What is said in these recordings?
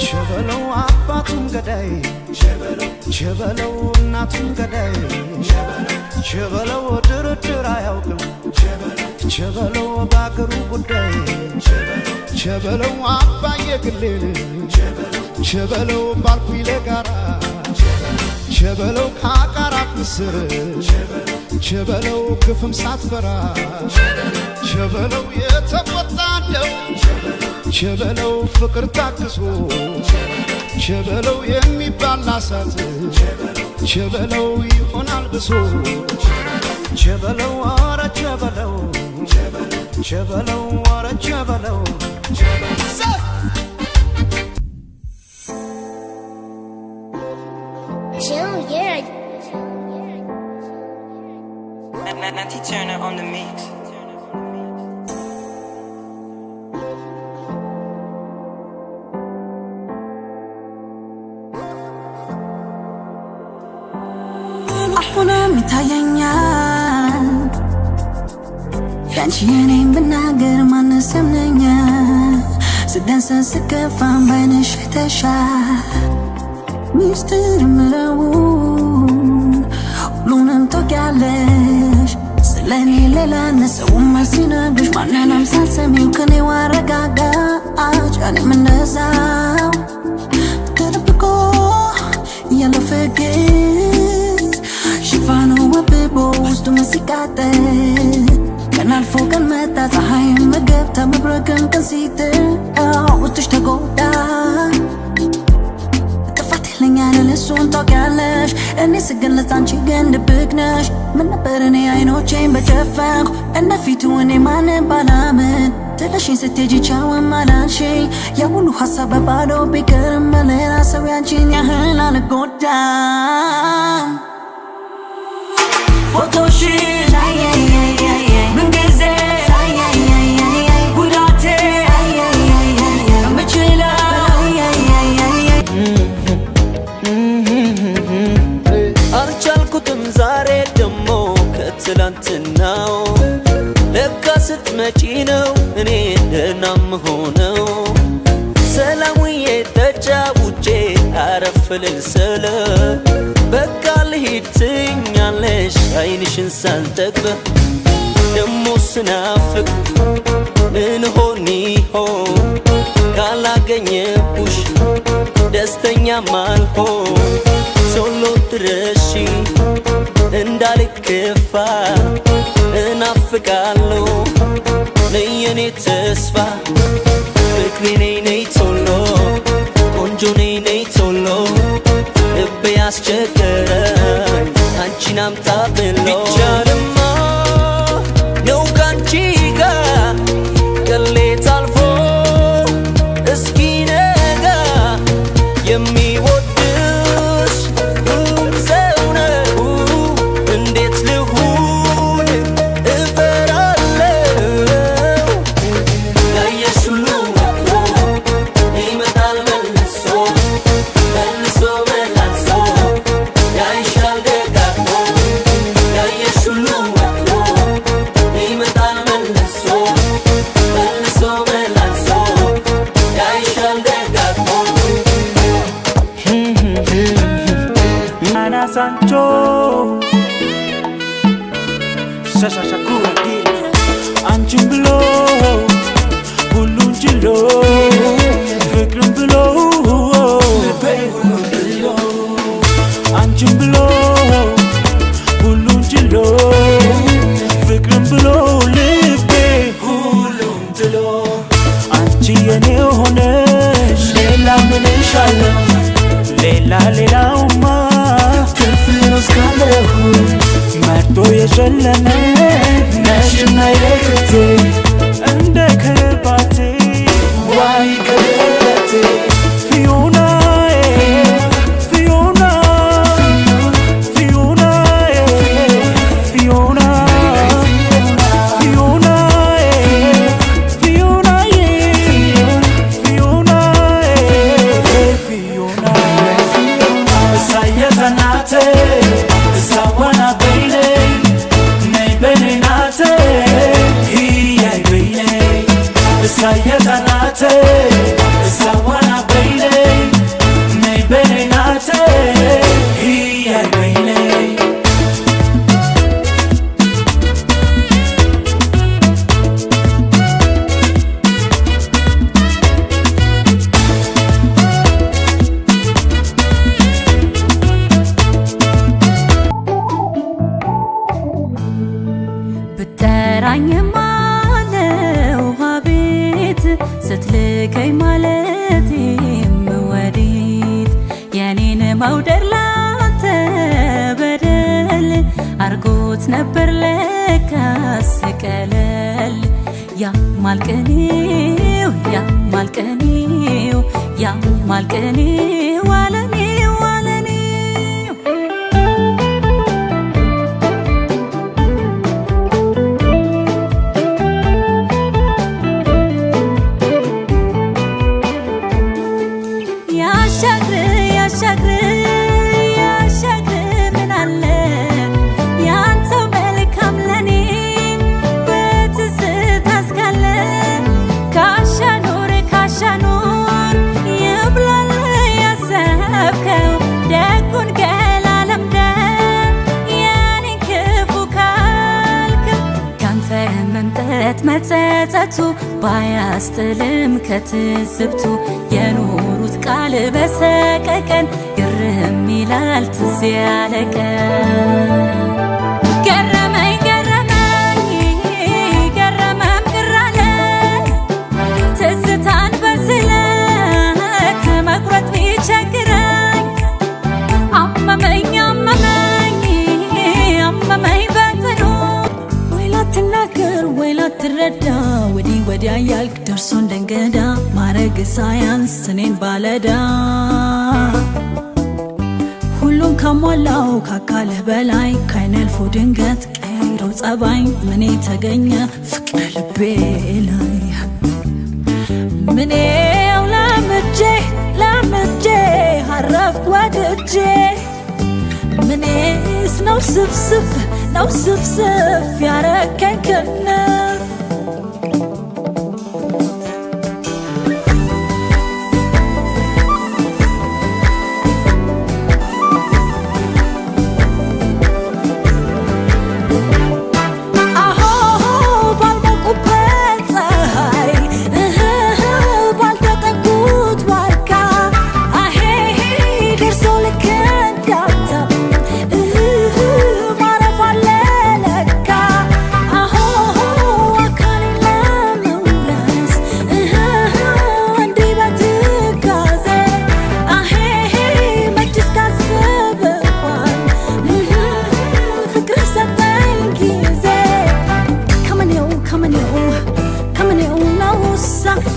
Chevelo apatum gadai Chevelo natum gadai Chevelo dura yaukum Chevelo bakaru budai Chevelo apa yeglele Chevelo barpile gara Chevelo kakara kusir Chevelo kufum satfara Chevelo yetapotado Chevelo ፍቅር ታክሶ ቸበለው የሚባል አሳዝ ቸበለው ይሆናል ብሶ ቸበለው አረ ቸበለው ቸበለው አረ ቸበለው Natty Turner on the mix. أحنا متعينيان كانش ينين بناقر ما نسمنيا سدنسا سكفان بين شتشا ميستر مراون ولونم توقعلش سلاني ليلا نسو مرسينا بش معنا نمسال سمي وكني وارقاقا جاني من نزاو تربكو يلا فقير شفانو وبيبو وسط مسيكاتي كان الفو كان متا صحايا مقبتا مبرقن كنسيتي وتشتاقو دا تفتح لنيانا لسون توقعلش اني سقن لسانشي قندبقناش من نبرني عينو جين بجفاق انا فيتو اني ما نبالامن تلاشين ستيجي چاوان مالانشي ياولو حسابة بالو بكرم ملينا سويانشين يهلا لقودام Photoshop, Mungeze, Gudate, Machela, አልቻልኩትም ዛሬ ደሞ ከትላንትናው ለካ ስትመጪ ነው እኔ ደህናም ሆነው ሰላሙዬ ተጫውቼ አረፍ ልል ስለ በቃ ልሂድ ትኛለሽ አይንሽን ሳልጠግብ ደሞ ስናፍቅ ምን ሆን ይሆን ካላገኘሁሽ ደስተኛ ማልሆን ቶሎ ድረሺ እንዳልከፋ እናፍቃለሁ ነይ የኔ ተስፋ ፍቅሬ ነይ ነይ ቶሎ ቆንጆ ነይ ነይ ቶሎ ልቤ ያስቸገረኝ አንቺን አምጣ ብሎ ቢቻልማ ነው ካንቺ ጋር ቅሌት አልፎ እስኪ ነጋ የሚወድሽ ሁሉም ሰው ነው እንዴት ልሁን እፈራለሁ ያየሽ ሁሉ ይመጣል መልሶ መልሶ መላልሶ ያይሻል ደጋግሞ ያየሽ ሁሉ ይመጣል መልሶ መልሶ መላልሶ ያይሻል ደጋግሞ Ana Sancho Sasha Shakura Gil Anchum Blow Hulun Jilo Fikrum Blow Anchum Blow Hulun Jilo Fikrum Blow Libe Hulun Jilo Anchi Yene Honesh Lela Minishallah Lela Lela Uma Kırfınız kalahu Merto yeşellene Neşina yekti Ende kırpati Vay kırpati Fiona Fiona Fiona Fiona መውደድ ላንተ በደል አርጎት ነበር ለካስ ቀለል ያማልቀኔው ያማልቀኔው ያማልቀኔው አለኔው አለኔው ያሻግር ያሻግር ያሻግር ምን አለ ያንተው መልካም ለኔ በትዝታ እስካለ ካሻኖር ይብላል ያሰብከው ደጉን ገላ ለምደህ የኔን ክፉ ካልከው ካንተ መምጠት መጸጸቱ ባያስጥልም ከትዝብቱ የኖሩት ቃል በሰቀቀን ግርም ይላል ትዝ ያለ ቀን ገረመኝ ገረመኝ ገረመም ግር አለኝ ትዝታን በስለት መቁረጥ ቢቸግረኝ አመመኝ አመመኝ አመመኝ በጽኑ ወይ ላትናገር ወይ ላትረዳ ወዲህ ወዲያ ያልክ ደርሶ እንደንገዳ ማረግ ሳያንስ እኔን ባለዳ ሁሉን ከሞላው ካካልህ በላይ ካይን አልፎ ድንገት ቀያይሮ ጸባይ ምን ተገኘ ፍቅር ልቤ ላይ ምኔው ለምጄ አረፍኩ ወድጄ ምኔስ ነው ስፍስፍ ያረከኝ ክንፍ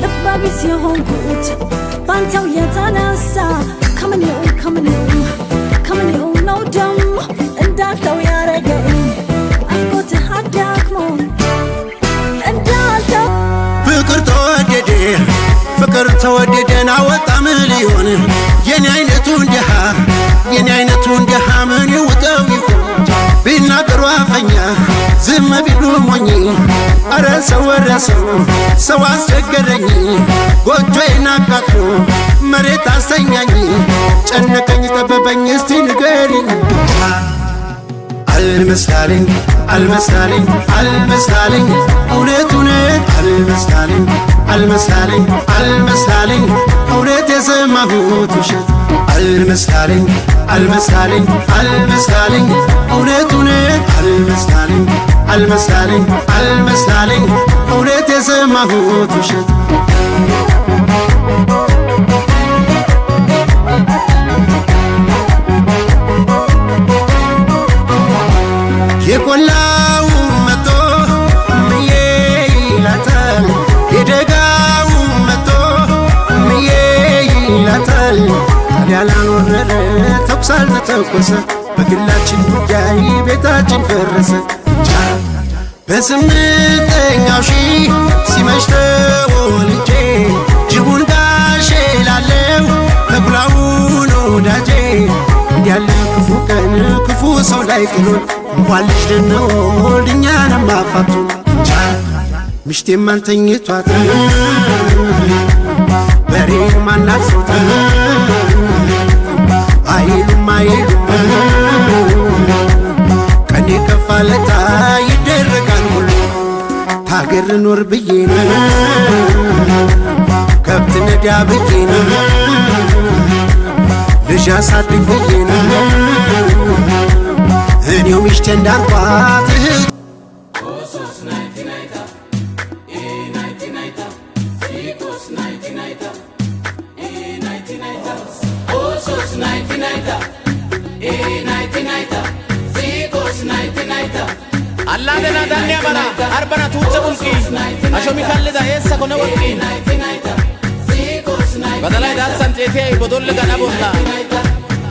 ልባቢስ የሆንኩት ባንተው የተነሳ ከምኔው ነው ደሞ እንዳልተው ያረገኝ አፍቆትህ አዳክሞ እንዳልተው ፍቅር ተወደደን አወጣ ሚሊዮን የኔ አይነቱን ድሃ ምን ይውጠው ይሆን ቢናገሩ አፈኛ ዝም ቢሉ ሞኝ አረ ሰው ወረሰው ሰው አስቸገረኝ ጎጆዬን አቃጥሎ መሬት አስተኛኝ ጨነቀኝ ጠበበኝ እስቲ ንገሪኝ አልመስላለኝ እውነት አልመስላለኝ እውነት የሰማሁት ውሸት አልመስላለኝ እውነት አልመስላለኝ እውነት የሰማሁት ውሸት የቆላው መቶ ምዬ ይላታል የደጋው መቶ ምዬ ይላታል ያላን ወረረ ተኩስ አልተተኮሰ በግላችን ጉዳይ ቤታችን ፈረሰ በስምንተኛው ሺህ ሲመሽ ተወልጄ ጅቡን ጋሼ ላለው ተኩላውን ወዳጄ እንዲያለ ክፉ ቀን ክፉ ሰው ላይ ጥሎን እንኳን ልጅ ልንወልድ እኛንም አፋቱን ምሽቴም አልተኝቷት በሬ ማናፍሱት አይሉም ቀኔ ከፋለታ ይደረጋል ሁሉ ታገር ኖር ብዬ ነው ከብት ነዳ ብዬ ነው ልጅ አሳድግ ብዬ ነው እኔው ምሽቴ እንዳልኳት sos night night night night Zikos night night Allah dena danya bara arbana tuutsa bulki ashomi kallida essa kone waqi night night Zikos night badalay da santete bodolle gana bolla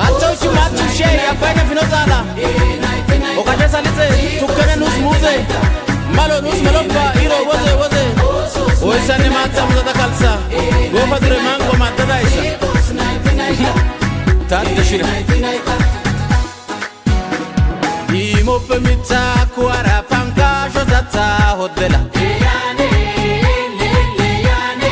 atsochi matchu shay apane finozala okaje salize tukkene nus muze malo nus meloppa iro woze woze oysane matsa muzata kalsa gofa dure mango matada isa tadde shira imope mitsa kuara panka jozata hodela Yane le yane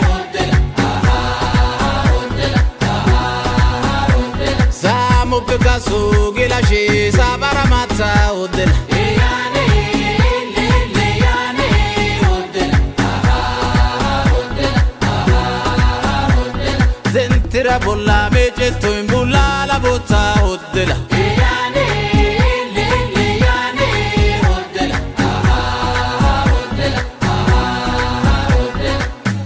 hodela hodela hodela samo pegaso gelaje sabara matsa hodela Yane le yane hodela hodela zentira bolla mejeto imbulla la botta hodela Yane le yane hodela hodela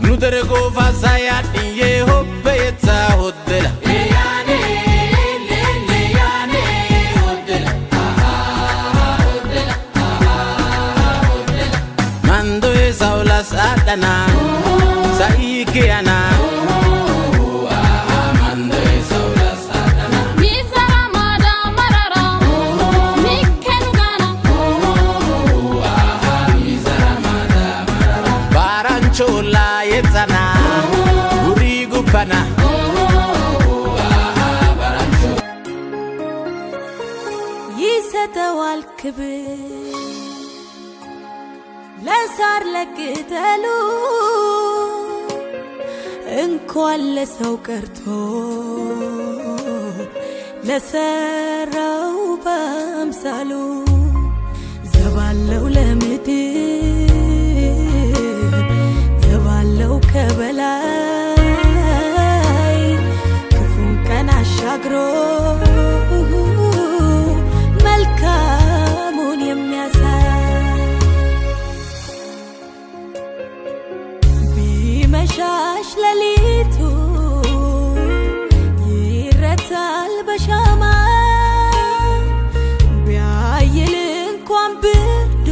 nudere go fazaya diye hobbeta hodela Yane le yane hodela mando esaulas adana saike ana mando esaulas adana Mizara mada marara Mikkenu gana baranchola yetana urigu pana ይሰጠዋል ክብር ለሳር ለቅጠሉ እንኳን ለሰው ቀርቶ ለሰራው በአምሳሉ ዘባለው ለምድር ዘባለው ከበላይ ክፉን ቀን አሻግሮ መልካሙን የሚያሳይ ቢመሻሽ ሌሊቱ ይረታል በሻማ ቢያይል እንኳን ብርዱ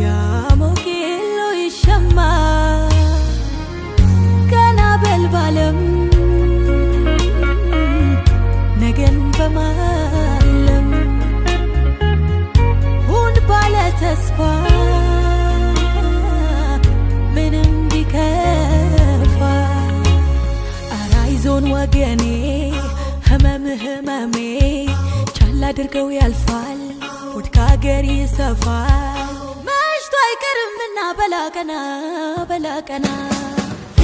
ያሞቄሎ ይሸማ ገና በልባለም ነገን በማለም ሁን ባለ ተስፋ ምንም ቢከፋ አራይዞን ወገኔ ህመም ህመሜ ቻል አድርገው ያልፋል ወድ ከአገር ይሰፋል መሽቶ አይቀርምና በላቀና በላቀና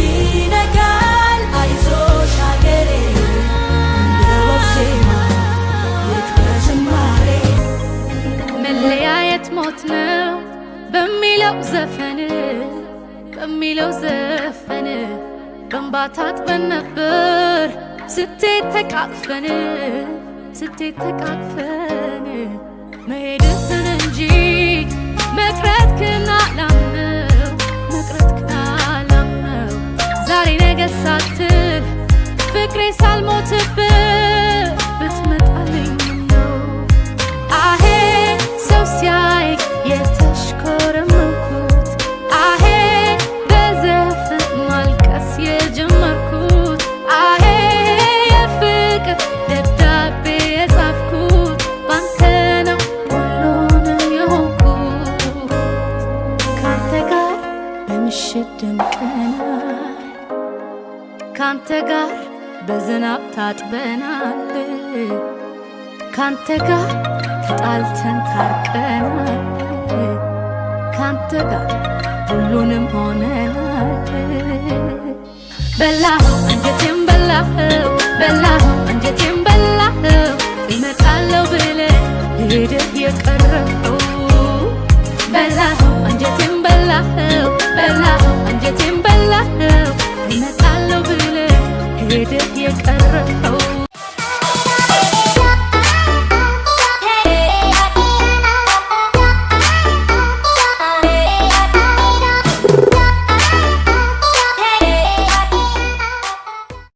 ይነጋል አይዞሽ አገሬ እንደ ወሴማ የትበዝማሬ መለያየት ሞት ነው በሚለው ዘፈን በእንባ ታጥበን ነበር ስትሄድ ተቃቅፈን መሄድህን እንጂ መቅረትህን አላምነው ዛሬ ነገ ሳትል ፍቅሬ ሳልሞትብህ ብትመጣልኝ ነው አሄ ሰው ሲያይ የተሽኮረመምኩት አሄ በዘፈን ማልቀስ የጀመርኩት አሄ የፍቅር ደብዳቤ የጻፍኩት ባንተ ነው ሁሉንም የሆንኩት ካንተ ጋር በምሽት ደምቀናል ካንተ ጋር በዝናብ ታጥበናል ካንተ ጋር ተጣልተን ታርቀናል ካንተ ጋር ሁሉንም ሆነናል በላኸው አንጀቴን በላኸው አንጀቴን በላኸው እመጣለሁ ብለህ ሄደህ የቀረኸው በላኸው አንጀቴን በላኸው አንጀቴን በላኸው እመጣለሁ ብለህ ሄደህ የቀረኸው